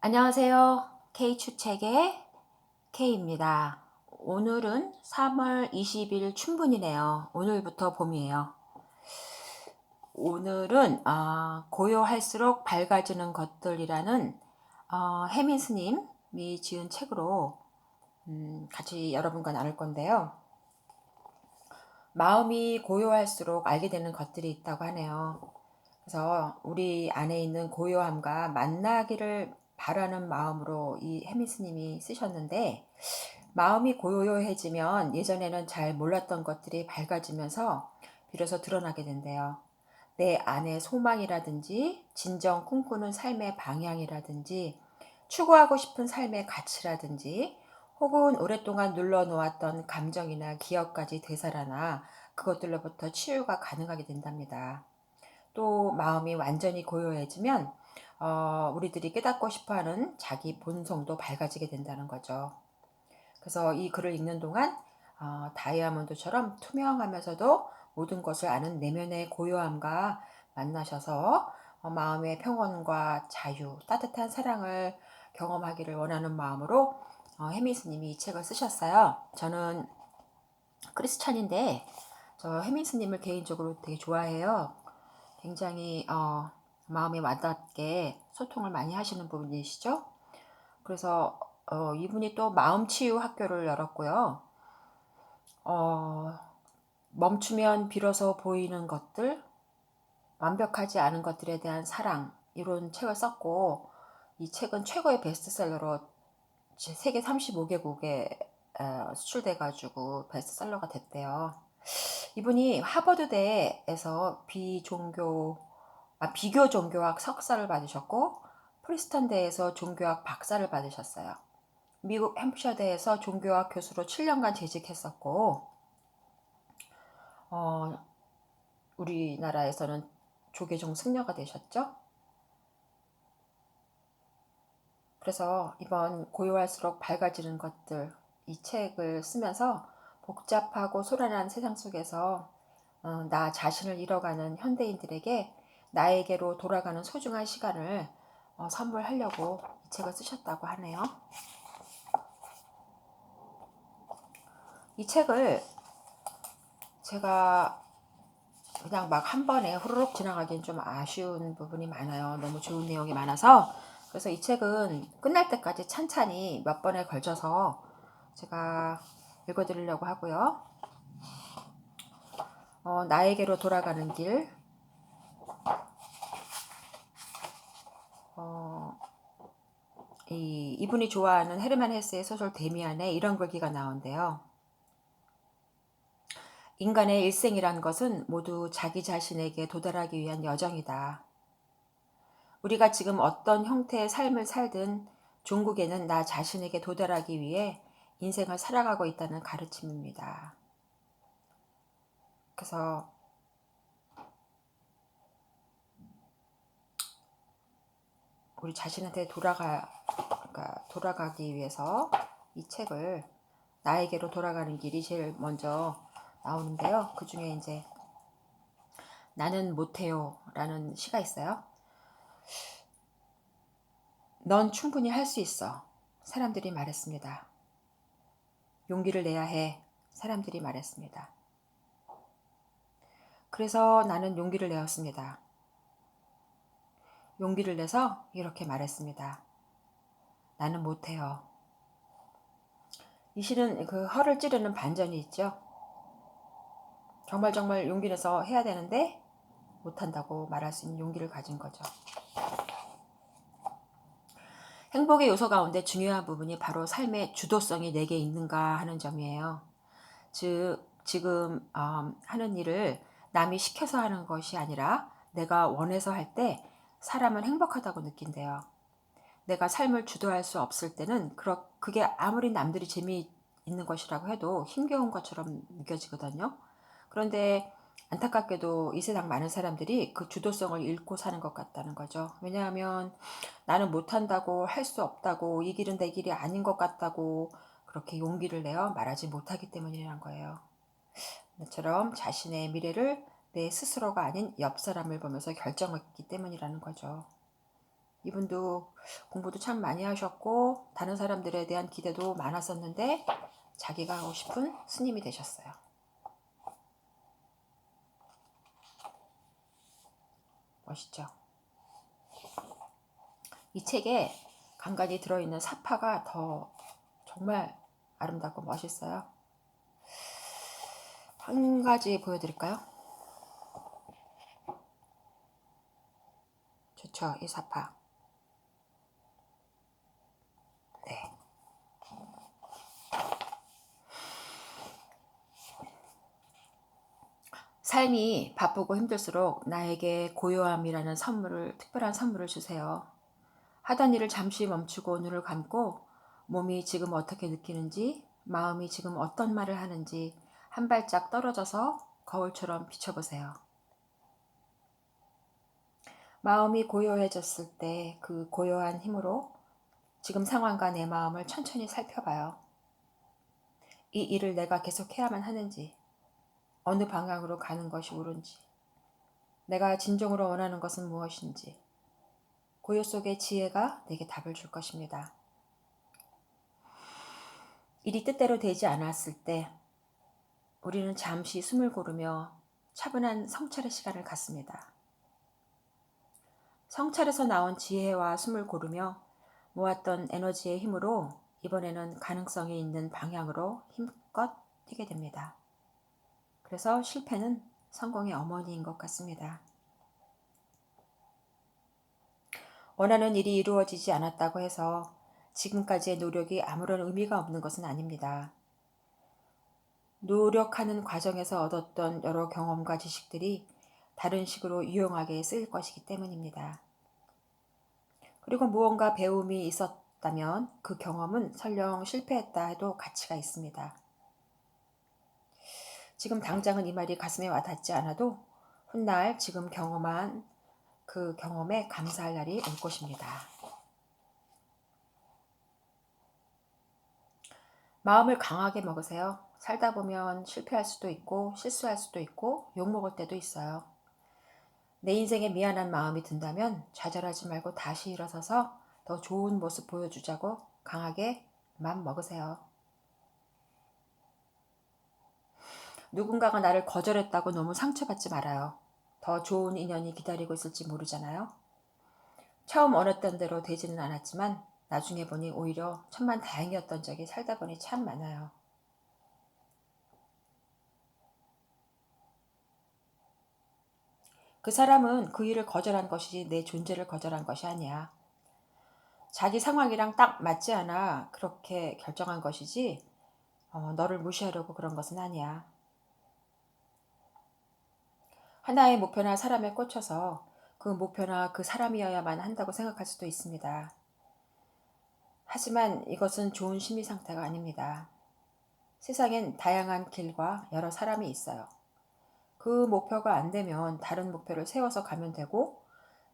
안녕하세요. K추책의 K입니다. 오늘은 3월 20일 춘분이네요. 오늘부터 봄이에요. 오늘은 고요할수록 밝아지는 것들이라는 해민 스님이 지은 책으로 같이 여러분과 나눌 건데요. 마음이 고요할수록 알게 되는 것들이 있다고 하네요. 그래서 우리 안에 있는 고요함과 만나기를 바라는 마음으로 이 해민 스님이 쓰셨는데, 마음이 고요해지면 예전에는 잘 몰랐던 것들이 밝아지면서 비로소 드러나게 된대요. 내 안의 소망이라든지 진정 꿈꾸는 삶의 방향이라든지 추구하고 싶은 삶의 가치라든지 혹은 오랫동안 눌러놓았던 감정이나 기억까지 되살아나 그것들로부터 치유가 가능하게 된답니다. 또 마음이 완전히 고요해지면 우리들이 깨닫고 싶어하는 자기 본성도 밝아지게 된다는 거죠. 그래서 이 글을 읽는 동안 다이아몬드처럼 투명하면서도 모든 것을 아는 내면의 고요함과 만나셔서 마음의 평온과 자유, 따뜻한 사랑을 경험하기를 원하는 마음으로 해미 스님이 이 책을 쓰셨어요. 저는 크리스찬인데 저 해미 스님을 개인적으로 되게 좋아해요. 굉장히 마음에 와닿게 소통을 많이 하시는 분이시죠. 그래서 이분이 또 마음치유 학교를 열었고요. 멈추면 비로소 보이는 것들, 완벽하지 않은 것들에 대한 사랑, 이런 책을 썼고, 이 책은 최고의 베스트셀러로 세계 35개국에 수출돼가지고 베스트셀러가 됐대요. 이분이 하버드대에서 비교 종교학 석사를 받으셨고, 프리스턴대에서 종교학 박사를 받으셨어요. 미국 햄프셔대에서 종교학 교수로 7년간 재직했었고, 우리나라에서는 조계종 승려가 되셨죠. 그래서 이번 고요할수록 밝아지는 것들, 이 책을 쓰면서 복잡하고 소란한 세상 속에서 나 자신을 잃어가는 현대인들에게 나에게로 돌아가는 소중한 시간을 선물하려고 이 책을 쓰셨다고 하네요. 이 책을 제가 그냥 막 한 번에 후루룩 지나가기엔 좀 아쉬운 부분이 많아요. 너무 좋은 내용이 많아서. 그래서 이 책은 끝날 때까지 찬찬히 몇 번에 걸쳐서 제가 읽어드리려고 하고요. 나에게로 돌아가는 길, 이분이 좋아하는 헤르만 헤세의 소설 데미안에 이런 글귀가 나온대요. 인간의 일생이란 것은 모두 자기 자신에게 도달하기 위한 여정이다. 우리가 지금 어떤 형태의 삶을 살든 종국에는 나 자신에게 도달하기 위해 인생을 살아가고 있다는 가르침입니다. 그래서 우리 자신한테 돌아가기 위해서 이 책을 나에게로 돌아가는 길이 제일 먼저 나오는데요. 그 중에 이제 나는 못해요 라는 시가 있어요. 넌 충분히 할 수 있어. 사람들이 말했습니다. 용기를 내야 해. 사람들이 말했습니다. 그래서 나는 용기를 내었습니다. 용기를 내서 이렇게 말했습니다. 나는 못해요. 이 시는 그 허를 찌르는 반전이 있죠. 정말 용기 내서 해야 되는데 못한다고 말할 수 있는 용기를 가진 거죠. 행복의 요소 가운데 중요한 부분이 바로 삶의 주도성이 내게 있는가 하는 점이에요. 즉 지금 하는 일을 남이 시켜서 하는 것이 아니라 내가 원해서 할 때 사람은 행복하다고 느낀대요. 내가 삶을 주도할 수 없을 때는 그게 아무리 남들이 재미있는 것이라고 해도 힘겨운 것처럼 느껴지거든요. 그런데 안타깝게도 이 세상 많은 사람들이 그 주도성을 잃고 사는 것 같다는 거죠. 왜냐하면 나는 못한다고, 할 수 없다고, 이 길은 내 길이 아닌 것 같다고 그렇게 용기를 내어 말하지 못하기 때문이라는 거예요. 나처럼 자신의 미래를 내 스스로가 아닌 옆 사람을 보면서 결정했기 때문이라는 거죠. 이분도 공부도 참 많이 하셨고 다른 사람들에 대한 기대도 많았었는데 자기가 하고 싶은 스님이 되셨어요. 멋있죠? 이 책에 간간히 들어있는 사파가 더 정말 아름답고 멋있어요. 한 가지 보여드릴까요? 좋죠, 이 사파. 네. 삶이 바쁘고 힘들수록 나에게 고요함이라는 특별한 선물을 주세요. 하던 일을 잠시 멈추고 눈을 감고 몸이 지금 어떻게 느끼는지, 마음이 지금 어떤 말을 하는지 한 발짝 떨어져서 거울처럼 비춰보세요. 마음이 고요해졌을 때 그 고요한 힘으로 지금 상황과 내 마음을 천천히 살펴봐요. 이 일을 내가 계속 해야만 하는지, 어느 방향으로 가는 것이 옳은지, 내가 진정으로 원하는 것은 무엇인지, 고요 속의 지혜가 내게 답을 줄 것입니다. 일이 뜻대로 되지 않았을 때 우리는 잠시 숨을 고르며 차분한 성찰의 시간을 갖습니다. 성찰에서 나온 지혜와 숨을 고르며 모았던 에너지의 힘으로 이번에는 가능성이 있는 방향으로 힘껏 뛰게 됩니다. 그래서 실패는 성공의 어머니인 것 같습니다. 원하는 일이 이루어지지 않았다고 해서 지금까지의 노력이 아무런 의미가 없는 것은 아닙니다. 노력하는 과정에서 얻었던 여러 경험과 지식들이 다른 식으로 유용하게 쓰일 것이기 때문입니다. 그리고 무언가 배움이 있었다면 그 경험은 설령 실패했다 해도 가치가 있습니다. 지금 당장은 이 말이 가슴에 와닿지 않아도 훗날 지금 경험한 그 경험에 감사할 날이 올 것입니다. 마음을 강하게 먹으세요. 살다 보면 실패할 수도 있고 실수할 수도 있고 욕먹을 때도 있어요. 내 인생에 미안한 마음이 든다면 좌절하지 말고 다시 일어서서 더 좋은 모습 보여주자고 강하게 맘 먹으세요. 누군가가 나를 거절했다고 너무 상처받지 말아요. 더 좋은 인연이 기다리고 있을지 모르잖아요. 처음 원했던 대로 되지는 않았지만 나중에 보니 오히려 천만다행이었던 적이 살다 보니 참 많아요. 그 사람은 그 일을 거절한 것이지 내 존재를 거절한 것이 아니야. 자기 상황이랑 딱 맞지 않아 그렇게 결정한 것이지 너를 무시하려고 그런 것은 아니야. 하나의 목표나 사람에 꽂혀서 그 목표나 그 사람이어야만 한다고 생각할 수도 있습니다. 하지만 이것은 좋은 심리 상태가 아닙니다. 세상엔 다양한 길과 여러 사람이 있어요. 그 목표가 안 되면 다른 목표를 세워서 가면 되고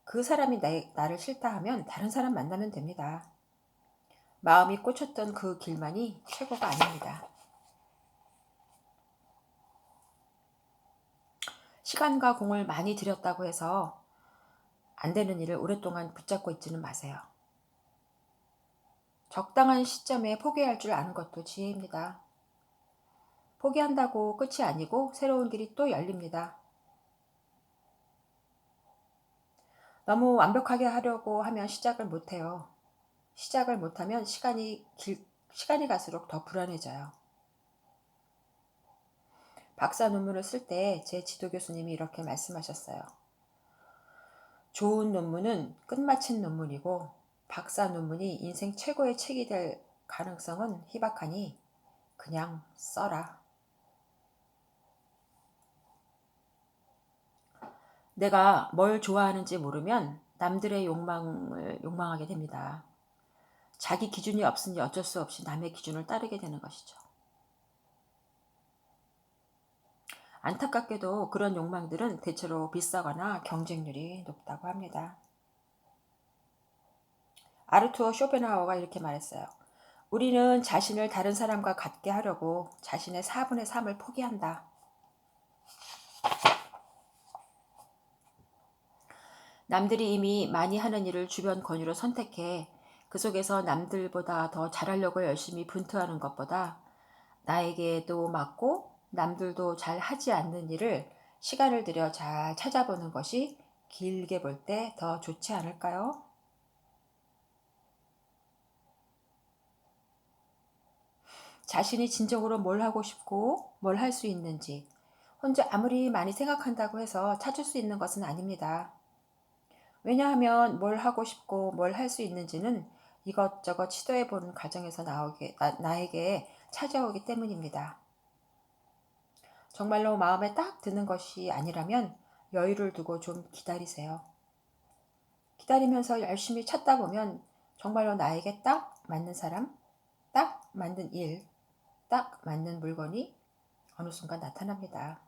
그 사람이 나를 싫다 하면 다른 사람 만나면 됩니다. 마음이 꽂혔던 그 길만이 최고가 아닙니다. 시간과 공을 많이 들였다고 해서 안 되는 일을 오랫동안 붙잡고 있지는 마세요. 적당한 시점에 포기할 줄 아는 것도 지혜입니다. 포기한다고 끝이 아니고 새로운 길이 또 열립니다. 너무 완벽하게 하려고 하면 시작을 못해요. 시작을 못하면 시간이 갈수록 더 불안해져요. 박사 논문을 쓸 때 제 지도 교수님이 이렇게 말씀하셨어요. 좋은 논문은 끝마친 논문이고 박사 논문이 인생 최고의 책이 될 가능성은 희박하니 그냥 써라. 내가 뭘 좋아하는지 모르면 남들의 욕망을 욕망하게 됩니다. 자기 기준이 없으니 어쩔 수 없이 남의 기준을 따르게 되는 것이죠. 안타깝게도 그런 욕망들은 대체로 비싸거나 경쟁률이 높다고 합니다. 아르투어 쇼펜하우어가 이렇게 말했어요. 우리는 자신을 다른 사람과 같게 하려고 자신의 4분의 3을 포기한다. 남들이 이미 많이 하는 일을 주변 권유로 선택해 그 속에서 남들보다 더 잘하려고 열심히 분투하는 것보다 나에게도 맞고 남들도 잘 하지 않는 일을 시간을 들여 잘 찾아보는 것이 길게 볼 때 더 좋지 않을까요? 자신이 진정으로 뭘 하고 싶고 뭘 할 수 있는지 혼자 아무리 많이 생각한다고 해서 찾을 수 있는 것은 아닙니다. 왜냐하면 뭘 하고 싶고 뭘 할 수 있는지는 이것저것 시도해보는 과정에서 나에게 찾아오기 때문입니다. 정말로 마음에 딱 드는 것이 아니라면 여유를 두고 좀 기다리세요. 기다리면서 열심히 찾다 보면 정말로 나에게 딱 맞는 사람, 딱 맞는 일, 딱 맞는 물건이 어느 순간 나타납니다.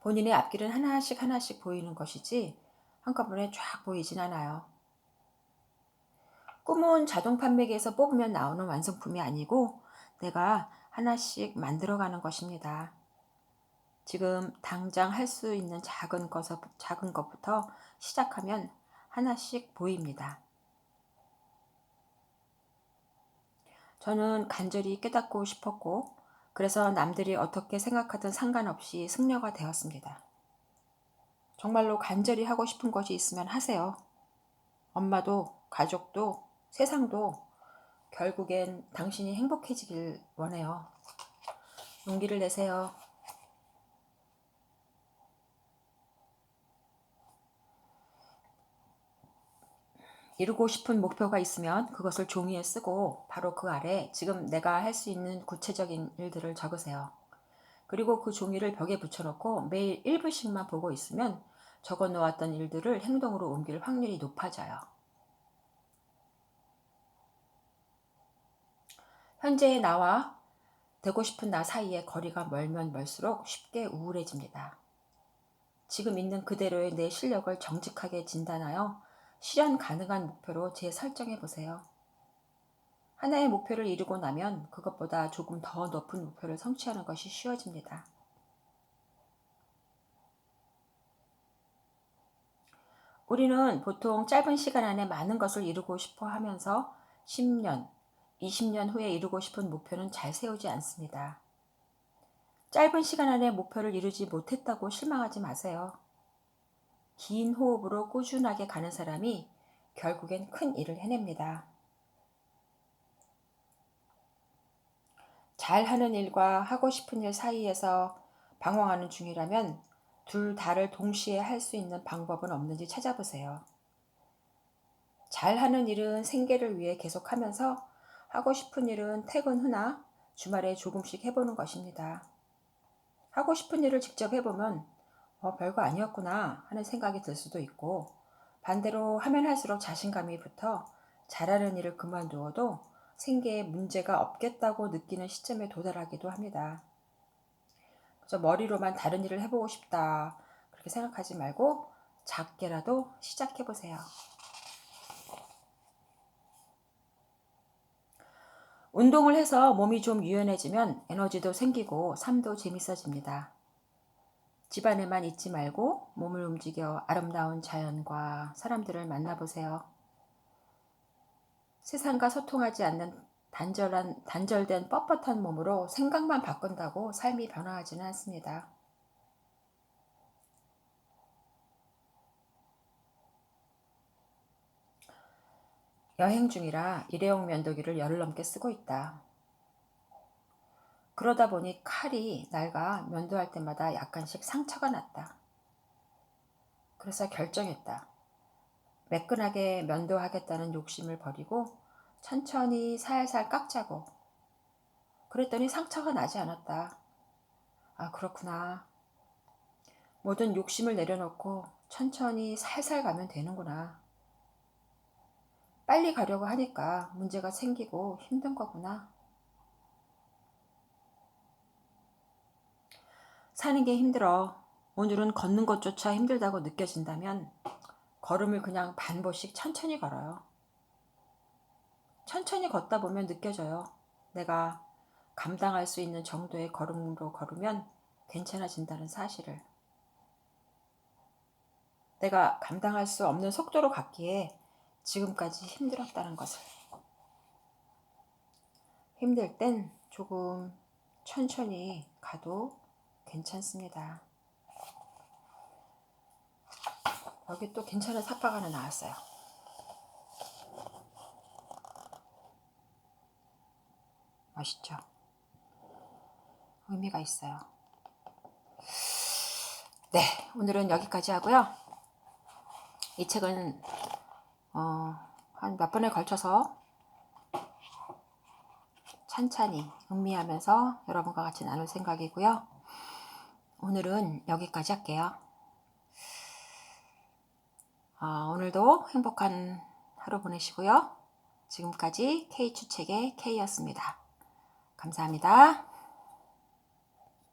본인의 앞길은 하나씩 하나씩 보이는 것이지 한꺼번에 쫙 보이진 않아요. 꿈은 자동 판매기에서 뽑으면 나오는 완성품이 아니고 내가 하나씩 만들어가는 것입니다. 지금 당장 할 수 있는 작은 것부터 시작하면 하나씩 보입니다. 저는 간절히 깨닫고 싶었고, 그래서 남들이 어떻게 생각하든 상관없이 승려가 되었습니다. 정말로 간절히 하고 싶은 것이 있으면 하세요. 엄마도, 가족도, 세상도 결국엔 당신이 행복해지길 원해요. 용기를 내세요. 이루고 싶은 목표가 있으면 그것을 종이에 쓰고 바로 그 아래 지금 내가 할 수 있는 구체적인 일들을 적으세요. 그리고 그 종이를 벽에 붙여놓고 매일 1분씩만 보고 있으면 적어 놓았던 일들을 행동으로 옮길 확률이 높아져요. 현재의 나와 되고 싶은 나 사이에 거리가 멀면 멀수록 쉽게 우울해집니다. 지금 있는 그대로의 내 실력을 정직하게 진단하여 실현 가능한 목표로 재설정해 보세요. 하나의 목표를 이루고 나면 그것보다 조금 더 높은 목표를 성취하는 것이 쉬워집니다. 우리는 보통 짧은 시간 안에 많은 것을 이루고 싶어 하면서 10년, 20년 후에 이루고 싶은 목표는 잘 세우지 않습니다. 짧은 시간 안에 목표를 이루지 못했다고 실망하지 마세요. 긴 호흡으로 꾸준하게 가는 사람이 결국엔 큰 일을 해냅니다. 잘하는 일과 하고 싶은 일 사이에서 방황하는 중이라면 둘 다를 동시에 할 수 있는 방법은 없는지 찾아보세요. 잘하는 일은 생계를 위해 계속하면서 하고 싶은 일은 퇴근 후나 주말에 조금씩 해보는 것입니다. 하고 싶은 일을 직접 해보면 별거 아니었구나 하는 생각이 들 수도 있고, 반대로 하면 할수록 자신감이 붙어 잘하는 일을 그만두어도 생계에 문제가 없겠다고 느끼는 시점에 도달하기도 합니다. 그래서 머리로만 다른 일을 해보고 싶다 그렇게 생각하지 말고 작게라도 시작해보세요. 운동을 해서 몸이 좀 유연해지면 에너지도 생기고 삶도 재밌어집니다. 집안에만 있지 말고 몸을 움직여 아름다운 자연과 사람들을 만나보세요. 세상과 소통하지 않는 단절된 뻣뻣한 몸으로 생각만 바꾼다고 삶이 변화하지는 않습니다. 여행 중이라 일회용 면도기를 열흘 넘게 쓰고 있다. 그러다 보니 칼이 낡아 면도할 때마다 약간씩 상처가 났다. 그래서 결정했다. 매끈하게 면도하겠다는 욕심을 버리고 천천히 살살 깎자고. 그랬더니 상처가 나지 않았다. 아, 그렇구나. 모든 욕심을 내려놓고 천천히 살살 가면 되는구나. 빨리 가려고 하니까 문제가 생기고 힘든 거구나. 사는 게 힘들어. 오늘은 걷는 것조차 힘들다고 느껴진다면 걸음을 그냥 반보씩 천천히 걸어요. 천천히 걷다 보면 느껴져요. 내가 감당할 수 있는 정도의 걸음으로 걸으면 괜찮아진다는 사실을. 내가 감당할 수 없는 속도로 갔기에 지금까지 힘들었다는 것을. 힘들 땐 조금 천천히 가도 괜찮습니다. 여기 또 괜찮은 삭바가 하나 나왔어요. 멋있죠? 의미가 있어요. 네, 오늘은 여기까지 하고요. 이 책은 한 몇 번에 걸쳐서 찬찬히 음미하면서 여러분과 같이 나눌 생각이고요. 오늘은 여기까지 할게요. 오늘도 행복한 하루 보내시고요. 지금까지 K추책의 K였습니다. 감사합니다.